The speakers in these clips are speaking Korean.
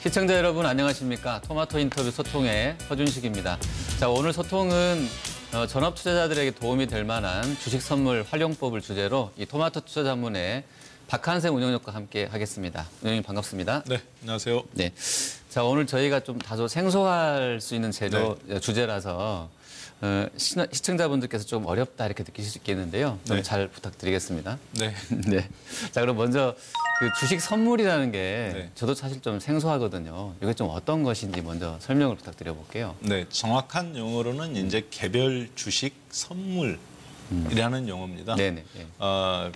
시청자 여러분 안녕하십니까? 토마토 인터뷰 소통의 허준식입니다. 자, 오늘 소통은 전업 투자자들에게 도움이 될 만한 주식 선물 활용법을 주제로 이 토마토 투자자문의 박한생 운영력과 함께 하겠습니다. 운영님 반갑습니다. 네, 안녕하세요. 네. 자, 오늘 저희가 좀 다소 생소할 수 있는 주제라서 시청자분들께서 좀 어렵다 이렇게 느끼실 수 있겠는데요. 좀 잘 부탁드리겠습니다. 네. 네. 자, 그럼 먼저 그 주식 선물이라는 게 저도 사실 좀 생소하거든요. 이게 좀 어떤 것인지 먼저 설명을 부탁드려 볼게요. 네, 정확한 용어로는 이제 개별 주식 선물이라는 용어입니다. 네네.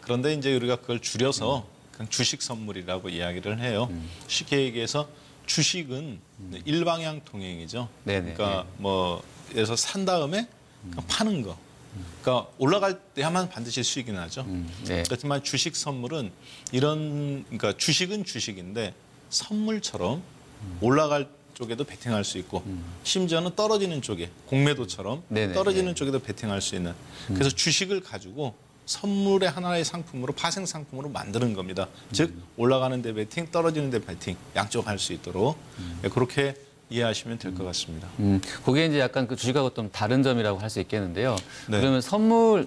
그런데 이제 우리가 그걸 줄여서 그냥 주식 선물이라고 이야기를 해요. 쉽게 얘기해서 주식은 일방향 동행이죠. 네네. 그러니까 뭐 예를 들어서 산 다음에 그냥 파는 거. 그러니까 올라갈 때야만 반드시 수익이 나죠. 네. 그렇지만 주식 선물은 그러니까 주식은 주식인데 선물처럼 올라갈 쪽에도 베팅할 수 있고 심지어는 떨어지는 쪽에 공매도처럼 네네. 떨어지는 쪽에도 베팅할 수 있는 그래서 주식을 가지고 선물의 하나의 상품으로 파생 상품으로 만드는 겁니다. 즉 올라가는 데 베팅, 떨어지는 데 베팅 양쪽 할 수 있도록 그렇게 이해하시면 될 것 같습니다. 그게 이제 약간 그 주식하고 좀 다른 점이라고 할 수 있겠는데요. 네. 그러면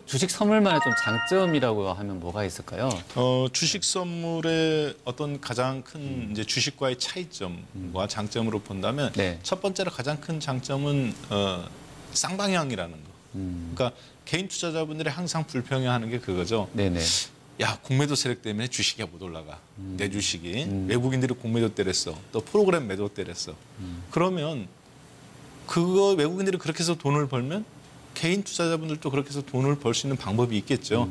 주식 선물만의 좀 장점이라고 하면 뭐가 있을까요? 주식 선물의 어떤 가장 큰 이제 주식과의 차이점과 장점으로 본다면 첫 번째로 가장 큰 장점은 쌍방향이라는 거. 그러니까 개인 투자자분들이 항상 불평해하는 게 그거죠. 네네. 야, 공매도 세력 때문에 주식이 못 올라가. 내 주식이. 외국인들이 공매도 때렸어. 또 프로그램 매도 때렸어. 그러면 그거 외국인들이 그렇게 해서 돈을 벌면 개인 투자자분들도 그렇게 해서 돈을 벌 수 있는 방법이 있겠죠.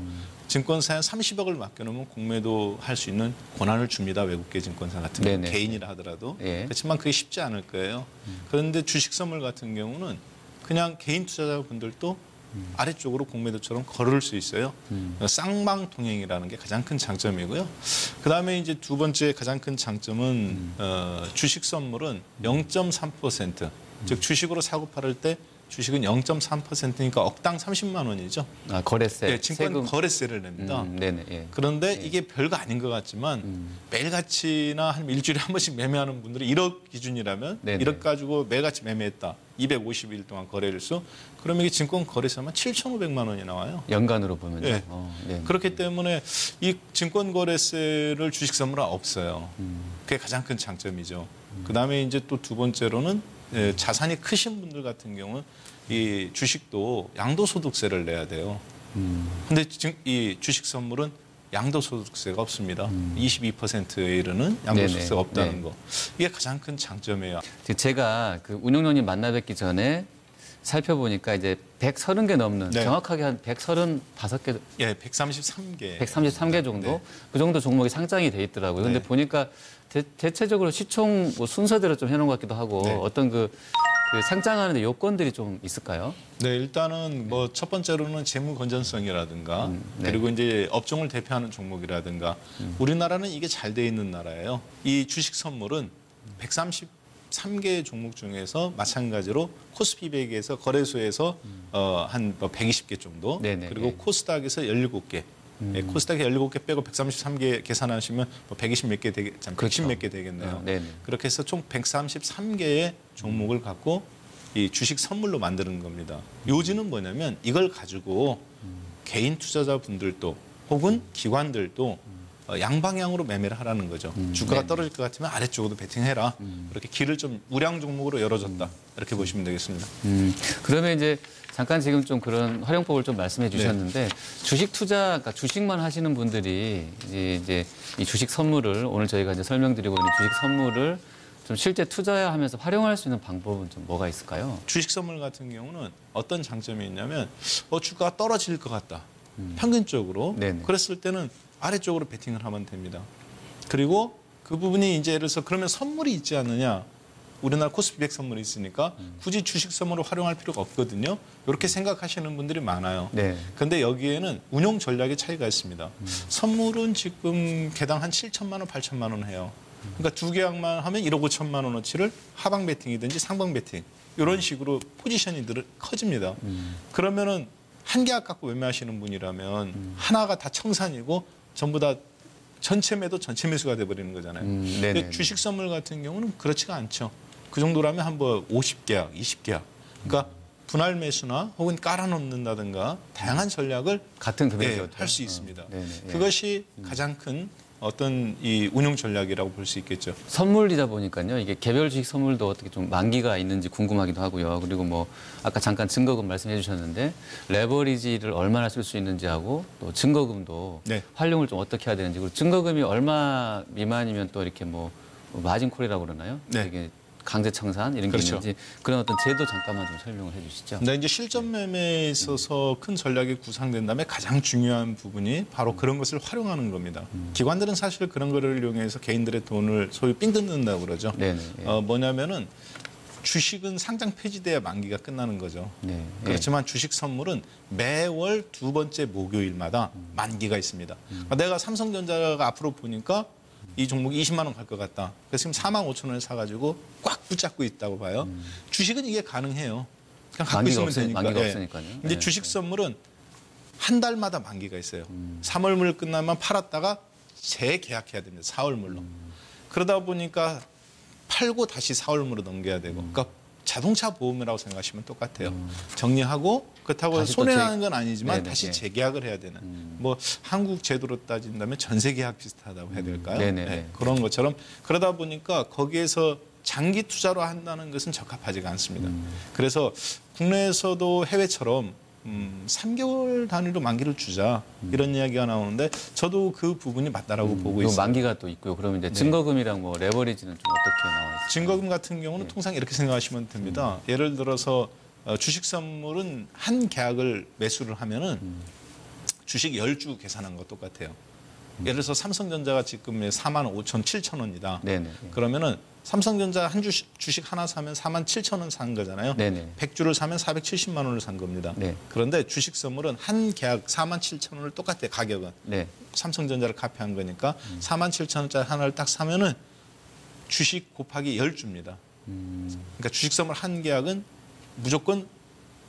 증권사에 30억을 맡겨놓으면 공매도 할 수 있는 권한을 줍니다. 외국계 증권사 같은 경우. 개인이라 하더라도. 그렇지만 그게 쉽지 않을 거예요. 그런데 주식 선물 같은 경우는 그냥 개인 투자자분들도 아래쪽으로 공매도처럼 걸을 수 있어요. 쌍방통행이라는 게 가장 큰 장점이고요. 그다음에 이제 두 번째 가장 큰 장점은 주식 선물은 0.3%, 즉 주식으로 사고 팔을 때 주식은 0.3%니까 억당 30만 원이죠. 아, 거래세. 네, 증권 거래세를 냅니다. 네네. 그런데 이게 별거 아닌 것 같지만 매일같이나 한 일주일에 한 번씩 매매하는 분들이 1억 기준이라면 1억 가지고 매일같이 매매했다. 250일 동안 거래일수. 그러면 이게 증권 거래세만 7,500만 원이 나와요. 연간으로 보면요. 네. 그렇기 때문에 이 증권 거래세를 주식 선물은 없어요. 그게 가장 큰 장점이죠. 그다음에 이제 또 두 번째로는 자산이 크신 분들 같은 경우는 이 주식도 양도소득세를 내야 돼요. 근데 이 주식 선물은 양도소득세가 없습니다. 22%에 이르는 양도소득세가 없다는 거. 이게 가장 큰 장점이에요. 제가 그 운영료님 만나 뵙기 전에 살펴보니까 이제 130개 넘는 정확하게 한 135개. 예, 133개. 133개 정도? 그 정도 종목이 상장이 돼 있더라고요. 근데 보니까 대체적으로 시총 뭐 순서대로 좀 해놓은 것 같기도 하고 어떤 그 상장하는 데 요건들이 좀 있을까요? 네, 일단은 뭐 첫 번째로는 재무 건전성이라든가 그리고 이제 업종을 대표하는 종목이라든가 우리나라는 이게 잘 돼 있는 나라예요. 이 주식 선물은 133개 종목 중에서 마찬가지로 코스피 100에서 거래소에서 한 120개 정도 그리고 코스닥에서 17개 코스닥에 17개 빼고 133개 계산하시면 뭐 120 몇 개 110 몇 개 되겠네요. 그렇게 해서 총 133개의 종목을 갖고 이 주식 선물로 만드는 겁니다. 요지는 뭐냐면 이걸 가지고 개인 투자자분들도 혹은 기관들도 양방향으로 매매를 하라는 거죠. 주가가 떨어질 것 같으면 아래쪽으로 베팅해라. 그렇게 길을 좀 우량 종목으로 열어줬다. 이렇게 보시면 되겠습니다. 그러면 이제 잠깐 지금 좀 그런 활용법을 좀 말씀해 주셨는데 주식 투자, 그러니까 주식만 하시는 분들이 이제 이 주식 선물을 오늘 저희가 이제 설명드리고 있는 주식 선물을 좀 실제 투자하면서 활용할 수 있는 방법은 좀 뭐가 있을까요? 주식 선물 같은 경우는 어떤 장점이 있냐면 주가가 떨어질 것 같다. 평균적으로. 그랬을 때는 아래쪽으로 베팅을 하면 됩니다. 그리고 그 부분이 이제 예를 들어서 그러면 선물이 있지 않느냐. 우리나라 코스피 100 선물이 있으니까 굳이 주식 선물을 활용할 필요가 없거든요. 이렇게 생각하시는 분들이 많아요. 그런데 여기에는 운용 전략의 차이가 있습니다. 선물은 지금 개당 한 7천만 원, 8천만 원 해요. 그러니까 두 계약만 하면 1억 5천만 원어치를 하방 베팅이든지 상방 베팅 이런 식으로 포지션이 커집니다. 그러면은 한 계약 갖고 매매하시는 분이라면 하나가 다 청산이고 전부 다 전체 매도 전체 매수가 돼버리는 거잖아요. 네네. 근데 주식 선물 같은 경우는 그렇지가 않죠. 그 정도라면 한번 50계약, 20계약. 그러니까 분할 매수나 혹은 깔아놓는다든가 다양한 전략을 같은 금액이어도 할 수 있습니다. 네네. 그것이 가장 큰 어떤 이 운용 전략이라고 볼 수 있겠죠. 선물이다 보니까요. 이게 개별 주식 선물도 어떻게 좀 만기가 있는지 궁금하기도 하고요. 그리고 뭐 아까 잠깐 증거금 말씀해 주셨는데 레버리지를 얼마나 쓸 수 있는지 하고 또 증거금도 네. 활용을 좀 어떻게 해야 되는지 그리고 증거금이 얼마 미만이면 또 이렇게 뭐 마진콜이라고 그러나요? 네. 이게 강제 청산 이런 게 그렇죠. 있는지 그런 어떤 제도 잠깐만 좀 설명을 해 주시죠. 근데 이제 실전 매매에 있어서 큰 전략이 구상된 다음에 가장 중요한 부분이 바로 그런 것을 활용하는 겁니다. 기관들은 사실 그런 거를 이용해서 개인들의 돈을 소위 삥 뜯는다고 그러죠. 네네. 예. 뭐냐면은 주식은 상장 폐지돼야 만기가 끝나는 거죠. 네. 그렇지만 주식 선물은 매월 두 번째 목요일마다 만기가 있습니다. 그러니까 내가 삼성전자가 앞으로 보니까 이 종목이 20만 원 갈 것 같다. 그래서 지금 4만 5천 원에 사가지고 꽉 붙잡고 있다고 봐요. 주식은 이게 가능해요. 그냥 갖고 있으면 되니까. 만기가 예. 없으니까요. 근데 네. 주식 선물은 한 달마다 만기가 있어요. 3월물 끝나면 팔았다가 재계약해야 됩니다. 4월물로. 그러다 보니까 팔고 다시 4월물로 넘겨야 되고. 그러니까 자동차 보험이라고 생각하시면 똑같아요. 정리하고 그렇다고 다시 또 손해나는 건 아니지만 네네, 다시 예. 재계약을 해야 되는. 뭐 한국 제도로 따진다면 전세계약 비슷하다고 해야 될까요? 네네. 네, 그런 것처럼 그러다 보니까 거기에서 장기 투자로 한다는 것은 적합하지가 않습니다. 그래서 국내에서도 해외처럼 3개월 단위로 만기를 주자 이런 이야기가 나오는데 저도 그 부분이 맞다라고 보고 그리고 있어요. 만기가 또 있고요. 그러면 이제 증거금이랑 뭐 레버리지는 좀 어떻게 나와 있어요? 증거금 같은 경우는 통상 이렇게 생각하시면 됩니다. 예를 들어서 주식 선물은 한 계약을 매수를 하면은 주식 10주 계산한 거 똑같아요. 예를 들어서 삼성전자가 지금 4만 5천, 7천 원이다. 네네. 그러면은 삼성전자 한 주식 하나 사면 4만 7천 원 산 거잖아요. 네네. 100주를 사면 470만 원을 산 겁니다. 네. 그런데 주식 선물은 한 계약 4만 7천 원을 똑같아요. 가격은. 네. 삼성전자를 카피한 거니까 4만 7천 원짜리 하나를 딱 사면은 주식 곱하기 10주입니다. 그러니까 주식 선물 한 계약은 무조건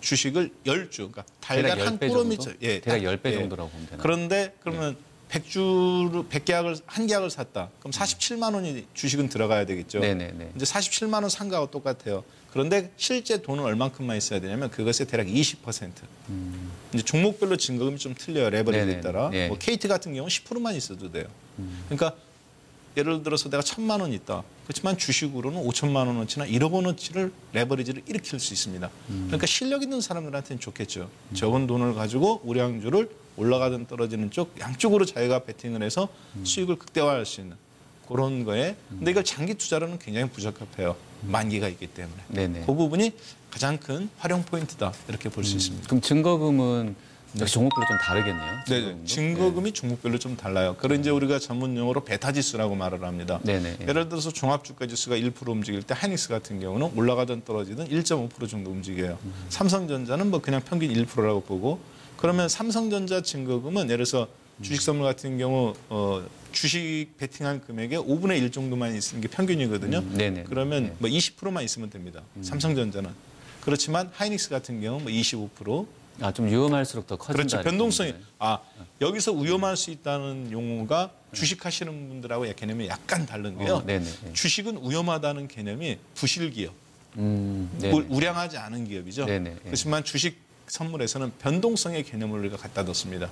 주식을 10주, 그러니까 달걀 한 10배 꾸러미, 정도? 예, 대략 딱, 10배 예. 정도라고 보면 되나요? 그런데 그러면 100계약을 한 계약을 샀다. 그럼 47만 원이 주식은 들어가야 되겠죠. 네네네. 이제 47만 원 산 거하고 똑같아요. 그런데 실제 돈은 얼만큼만 있어야 되냐면 그것의 대략 20%. 이제 종목별로 증거금이 좀 틀려요. 레버리지에 네네. 따라. 예. 뭐 KT 같은 경우는 10%만 있어도 돼요. 그러니까 예를 들어서 내가 1,000만 원 있다. 그렇지만 주식으로는 5천만 원어치나 1억 원어치를 레버리지를 일으킬 수 있습니다. 그러니까 실력 있는 사람들한테는 좋겠죠. 적은 돈을 가지고 우량주를 올라가든 떨어지는 쪽 양쪽으로 자기가 베팅을 해서 수익을 극대화할 수 있는 그런 거에. 근데 이걸 장기 투자로는 굉장히 부적합해요. 만기가 있기 때문에. 네네. 그 부분이 가장 큰 활용 포인트다. 이렇게 볼 수 있습니다. 그럼 증거금은 역시 종목별로 좀 다르겠네요. 네, 증거금도? 증거금이 종목별로 좀 달라요. 그걸 이제 우리가 전문 용어로 베타 지수라고 말을 합니다. 네네. 예를 들어서 종합주가 지수가 1% 움직일 때 하이닉스 같은 경우는 올라가든 떨어지든 1.5% 정도 움직여요. 삼성전자는 뭐 그냥 평균 1%라고 보고 그러면 삼성전자 증거금은 예를 들어서 주식 선물 같은 경우 주식 베팅한 금액의 5분의 1 정도만 있는 게 평균이거든요. 네네. 그러면 네. 뭐 20%만 있으면 됩니다. 삼성전자는. 그렇지만 하이닉스 같은 경우 뭐 25%. 아, 좀 위험할수록 더 커진다. 그렇죠. 이렇게 변동성이. 보면 되나요? 여기서 위험할 수 있다는 용어가 주식하시는 분들하고 개념이 약간 다른 게요. 네네. 주식은 위험하다는 개념이 부실기업, 네네. 우량하지 않은 기업이죠. 네네. 그렇지만 주식 선물에서는 변동성의 개념을 우리가 갖다 뒀습니다.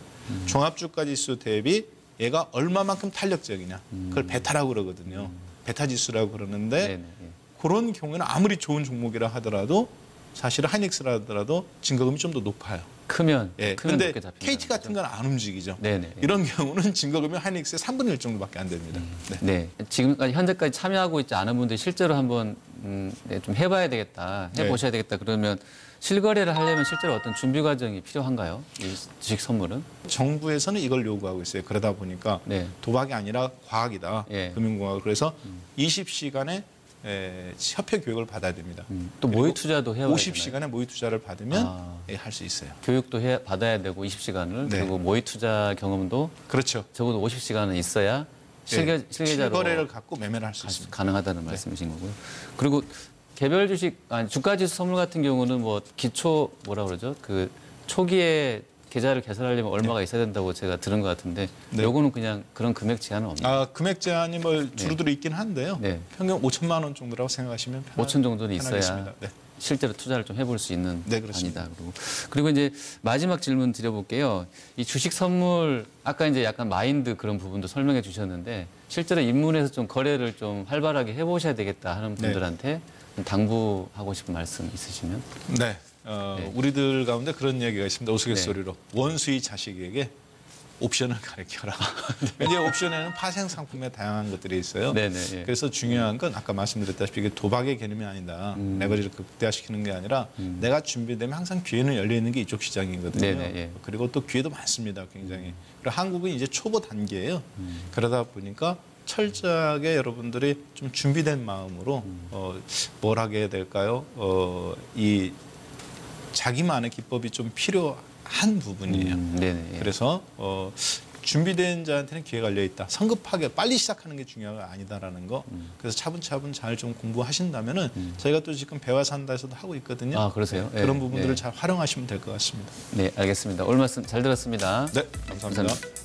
종합주가지수 대비 얘가 얼마만큼 탄력적이냐. 그걸 베타라고 그러거든요. 베타 지수라고 그러는데 네네. 그런 경우에는 아무리 좋은 종목이라 하더라도 사실은 하이닉스라 하더라도 증거금이 좀 더 높아요. 크면 예. 크면 근데 높게 잡힌다. KT 같은 건 안 움직이죠. 네네. 이런 경우는 증거금이 하이닉스의 3분의 1 정도밖에 안 됩니다. 네. 네. 지금까지 현재까지 참여하고 있지 않은 분들이 실제로 한번 좀 해봐야 되겠다, 해보셔야 되겠다. 그러면 실거래를 하려면 실제로 어떤 준비 과정이 필요한가요? 이 주식 선물은? 정부에서는 이걸 요구하고 있어요. 그러다 보니까 네. 도박이 아니라 과학이다. 예. 금융공학. 그래서 20시간의 협회 교육을 받아야 됩니다. 또 모의 투자도 해야 되나요? 50시간의 모의 투자를 받으면 할 수 있어요. 교육도 받아야 되고 20시간을 네. 그리고 모의 투자 경험도 그렇죠. 적어도 50시간은 있어야 실계자로 실거래를 갖고 매매를 할 수 있습니다. 가능하다는 말씀이신 거고요. 그리고 개별 주식 주가지수 선물 같은 경우는 뭐 기초 뭐라 그러죠? 그 초기에 계좌를 개설하려면 얼마가 있어야 된다고 제가 들은 것 같은데 네. 요거는 그냥 그런 금액 제한은 없나요? 금액 제한이 뭐 주로들어 있긴 한데요. 네. 평균 5천만 원 정도라고 생각하시면 5천 정도는 있어야 편하겠습니다. 네. 실제로 투자를 좀 해볼 수 있는 네, 그렇습니다. 아니다. 그리고 이제 마지막 질문 드려볼게요. 이 주식 선물 아까 이제 약간 마인드 그런 부분도 설명해 주셨는데 실제로 입문해서 좀 거래를 좀 활발하게 해보셔야 되겠다 하는 분들한테 당부하고 싶은 말씀 있으시면? 네. 우리들 가운데 그런 얘기가 있습니다. 우스갯소리로. 네. 원수의 자식에게 옵션을 가르쳐라. 이제 옵션에는 파생 상품의 다양한 것들이 있어요. 네네. 예. 그래서 중요한 건 아까 말씀드렸다시피 이게 도박의 개념이 아니다. 레버리지를 극대화시키는 게 아니라 내가 준비되면 항상 기회는 열려 있는 게 이쪽 시장이거든요. 네네, 예. 그리고 또 기회도 많습니다. 굉장히. 그리고 한국은 이제 초보 단계예요. 그러다 보니까 철저하게 여러분들이 좀 준비된 마음으로 뭘 하게 될까요? 이 자기만의 기법이 좀 필요한 부분이에요. 네네. 예. 그래서 준비된 자한테는 기회가 열려 있다. 성급하게 빨리 시작하는 게 중요한 거 아니다라는 거. 그래서 차분차분 잘 좀 공부하신다면은 저희가 또 지금 배워 산다에서도 하고 있거든요. 아, 그러세요? 네, 그런 예, 부분들을 예. 잘 활용하시면 될 것 같습니다. 네, 알겠습니다. 오늘 말씀 잘 들었습니다. 네, 감사합니다. 감사합니다.